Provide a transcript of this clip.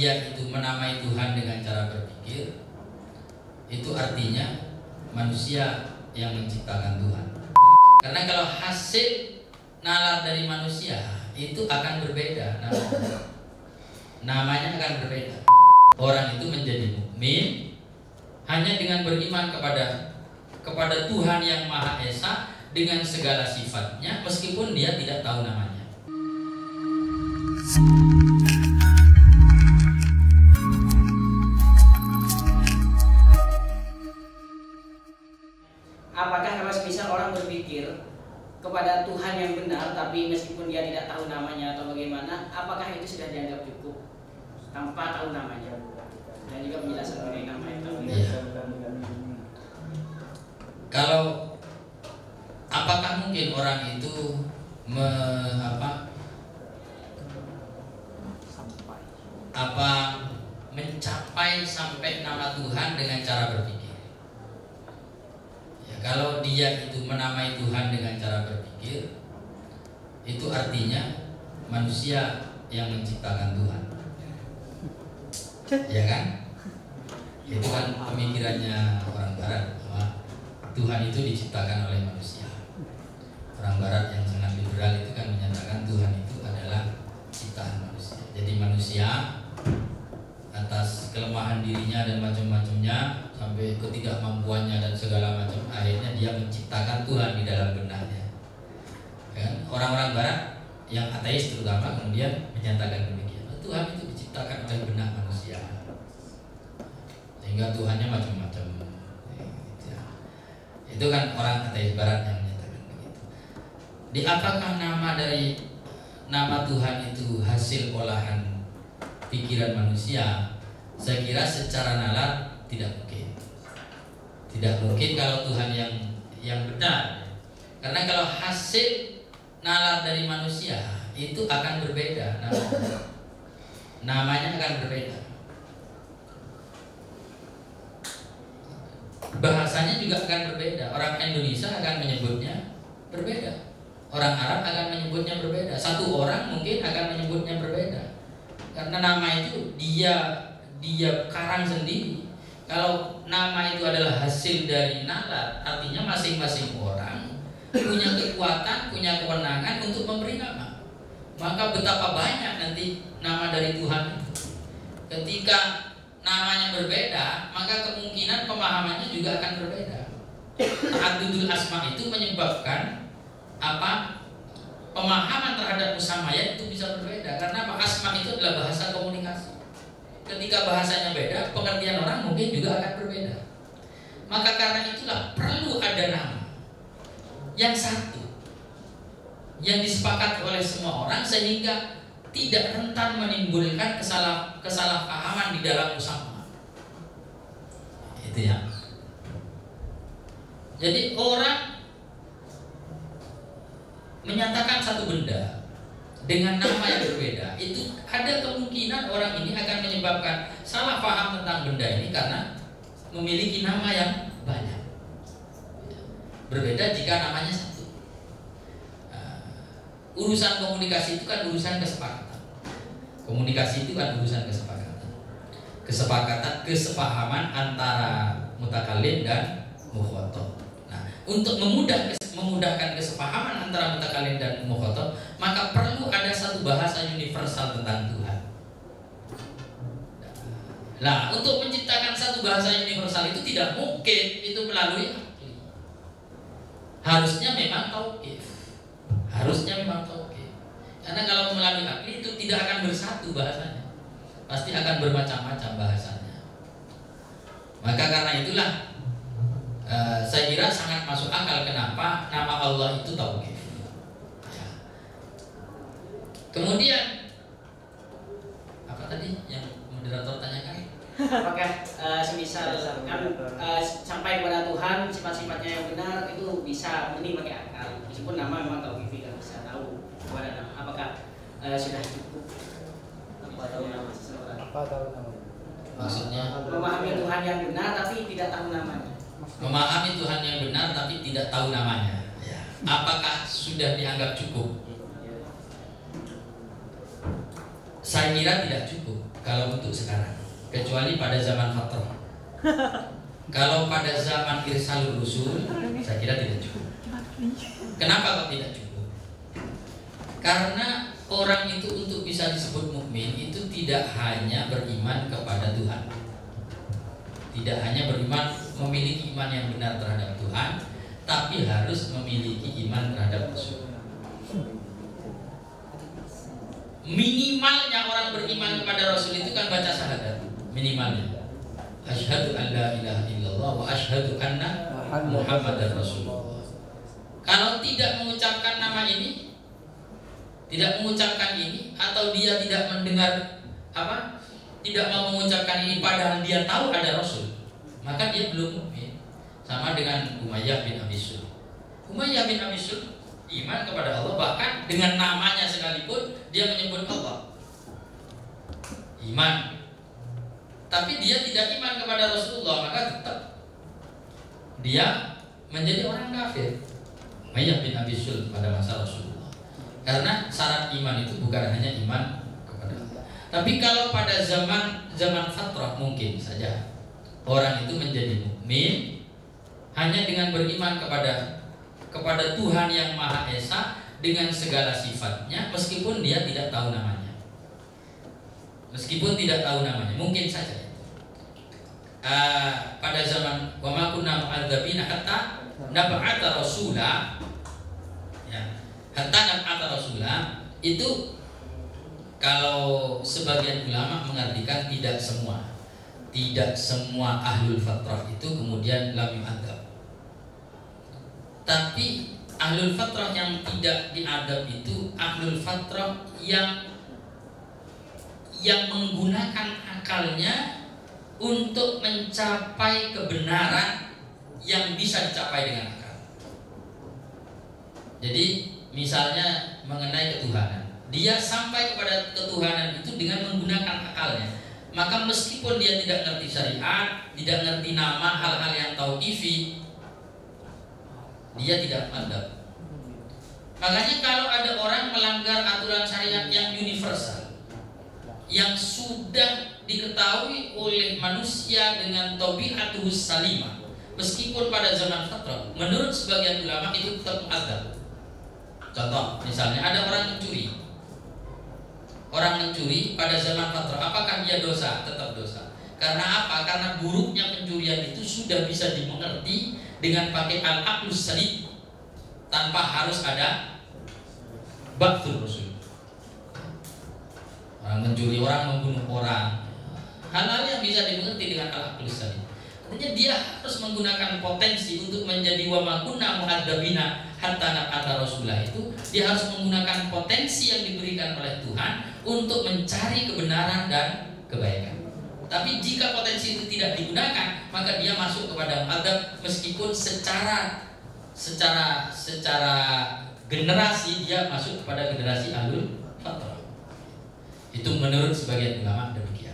dia itu menamai Tuhan dengan cara berpikir, itu artinya manusia yang menciptakan Tuhan. Karena kalau hasil nalar dari manusia itu akan berbeda namanya akan berbeda. Orang itu menjadi mukmin hanya dengan beriman kepada Tuhan yang Maha Esa dengan segala sifatnya, meskipun dia tidak tahu namanya. Apakah kalau semisal orang berpikir kepada Tuhan yang benar, tapi meskipun dia tidak tahu namanya atau bagaimana, apakah itu sudah dianggap cukup tanpa tahu namanya? Dan juga penjelasan mengenai nama itu. Kalau apakah mungkin orang itu mencapai sampai nama Tuhan dengan cara berpikir? Ya, kalau dia itu menamai Tuhan dengan cara berpikir, itu artinya manusia yang menciptakan Tuhan. Ya kan? Itu kan pemikirannya orang Barat, bahwa Tuhan itu diciptakan oleh manusia. Orang Barat yang sangat liberal itu kan menyatakan Tuhan itu adalah ciptaan manusia. Jadi manusia atas kelemahan dirinya dan macam-macamnya sampai ketidakmampuannya dan segala macam, akhirnya dia menciptakan Tuhan di dalam benaknya. Kan? Orang-orang Barat yang ateis terutama kemudian menyatakan demikian. Tuhan itu diciptakan oleh benak manusia, sehingga Tuhannya macam-macam. Itu kan orang ateis Barat yang menyatakan begitu. Di apakah nama Tuhan itu hasil olahan pikiran manusia? Saya kira secara nalar tidak mungkin. Tidak mungkin kalau Tuhan yang benar. Karena kalau hasil nalar dari manusia itu akan berbeda namanya akan berbeda. Bahasanya juga akan berbeda. Orang Indonesia akan menyebutnya berbeda. Orang Arab akan menyebutnya berbeda. Satu orang mungkin akan menyebutnya berbeda. Karena nama itu dia karang sendiri. Kalau nama itu adalah hasil dari nalar, artinya masing-masing orang punya kekuatan, punya kewenangan untuk memberi nama. Maka betapa banyak nanti nama dari Tuhan itu. Ketika namanya berbeda, maka kemungkinan pemahamannya juga akan berbeda. Ta'addudul asma itu menyebabkan pemahaman terhadap musamayat itu bisa berbeda. Karena asma itu adalah bahasa komunikasi. Ketika bahasanya beda, pengertian orang mungkin juga akan berbeda. Maka karena itulah perlu ada nama yang satu, yang disepakati oleh semua orang, sehingga tidak rentan menimbulkan kesalahpahaman di dalam musamma. Itu ya. Jadi orang menyatakan satu benda dengan nama yang berbeda, itu ada kemungkinan orang ini akan menyebabkan salah paham tentang benda ini karena memiliki nama yang banyak. Berbeda jika namanya satu. Urusan komunikasi itu kan urusan kesepakatan. Komunikasi itu kan urusan kesepakatan. Kesepahaman antara mutakallim dan mukhatab. Nah, untuk memudahkan kesepahaman antara mutakallim dan mukhatab, maka perlu ada satu bahasa universal tentang Tuhan. Nah, untuk menciptakan satu bahasa universal itu tidak mungkin itu melalui akli. Harusnya memang tauqif. Karena kalau melalui akli itu tidak akan bersatu bahasanya, pasti akan bermacam-macam bahasanya. Maka karena itulah saya kira sangat masuk akal kenapa nama Allah itu tauqif. Ya. Kemudian apa tadi yang moderator tanyakan? Apakah semisal kan sampai kepada Tuhan sifat-sifatnya yang benar itu bisa murni pakai akal, meskipun nama memang tauqif, tidak bisa tahu kepada nama. Apakah sudah cukup? Apa tahu nama seseorang? Maksudnya memahami Tuhan yang benar tapi tidak tahu namanya. Memahami Tuhan yang benar tapi tidak tahu namanya. Ya. Apakah sudah dianggap cukup? Saya kira tidak cukup kalau untuk sekarang, kecuali pada zaman fatrah. Kalau pada zaman irsalur rusul, saya kira tidak cukup. Kenapa kok tidak cukup? Karena orang itu untuk bisa disebut mukmin itu tidak hanya beriman kepada Tuhan, tidak hanya beriman memiliki iman yang benar terhadap Tuhan, tapi harus memiliki iman terhadap Rasul. Minimalnya orang beriman kepada Rasul itu kan baca syahadat, minimalnya. Asyhadu an la ilaha illallah wa asyhadu anna Muhammadar Rasulullah. Kalau tidak mengucapkan nama ini, tidak mengucapkan ini, atau dia tidak mendengar tidak mau mengucapkan ini padahal dia tahu ada Rasul, maka dia belum mukmin. Sama dengan Umayyah bin Abi Sulh. Umayyah bin Abi Sulh iman kepada Allah, bahkan dengan namanya sekalipun dia menyebut Allah. Iman. Tapi dia tidak iman kepada Rasulullah, maka tetap dia menjadi orang kafir. Umayyah bin Abi Sulh pada masa Rasulullah. Karena syarat iman itu bukan hanya iman kepada Allah. Tapi kalau pada zaman fatrah mungkin saja orang itu menjadi mukmin hanya dengan beriman kepada Tuhan yang Maha Esa dengan segala sifatnya, meskipun dia tidak tahu namanya. Meskipun tidak tahu namanya, mungkin saja. Pada zaman wa ma kunna mu'adzabina hatta nab'atha rasula, ya, hatta nab'atha rasula itu kalau sebagian ulama mengartikan tidak semua ahlul fatrah itu kemudian lam yu'adzab. Tapi ahlul fatrah yang tidak diadab itu ahlul fatrah yang menggunakan akalnya untuk mencapai kebenaran yang bisa dicapai dengan akal. Jadi misalnya mengenai ketuhanan, dia sampai kepada ketuhanan itu dengan menggunakan akalnya. Maka meskipun dia tidak ngerti syariat, tidak ngerti nama, hal-hal yang tauqifi, dia tidak adab. Makanya kalau ada orang melanggar aturan syariat yang universal, yang sudah diketahui oleh manusia dengan tabi'atuhus salimah, meskipun pada zaman fatrah, menurut sebagian ulama itu tetap mu'adzab. Contoh, misalnya ada orang mencuri. Orang mencuri pada zaman fatrah, apakah dia dosa? Tetap dosa. Karena apa? Karena buruknya pencurian itu sudah bisa dimengerti dengan pakai al-aqlus salim, tanpa harus ada ba'tul rasul. Orang mencuri, orang membunuh orang, hal-hal yang bisa dimengerti dengan al-aqlus salim. Artinya dia harus menggunakan potensi untuk menjadi wa ma kunna mu'adzabina hatta nab'atha rasulah. Itu dia harus menggunakan potensi yang diberikan oleh Tuhan untuk mencari kebenaran dan kebaikan. Tapi jika potensi itu tidak digunakan, maka dia masuk kepada mu'adzab, meskipun secara generasi dia masuk kepada generasi ahlul fatrah. Itu menurut sebagian ulama demikian.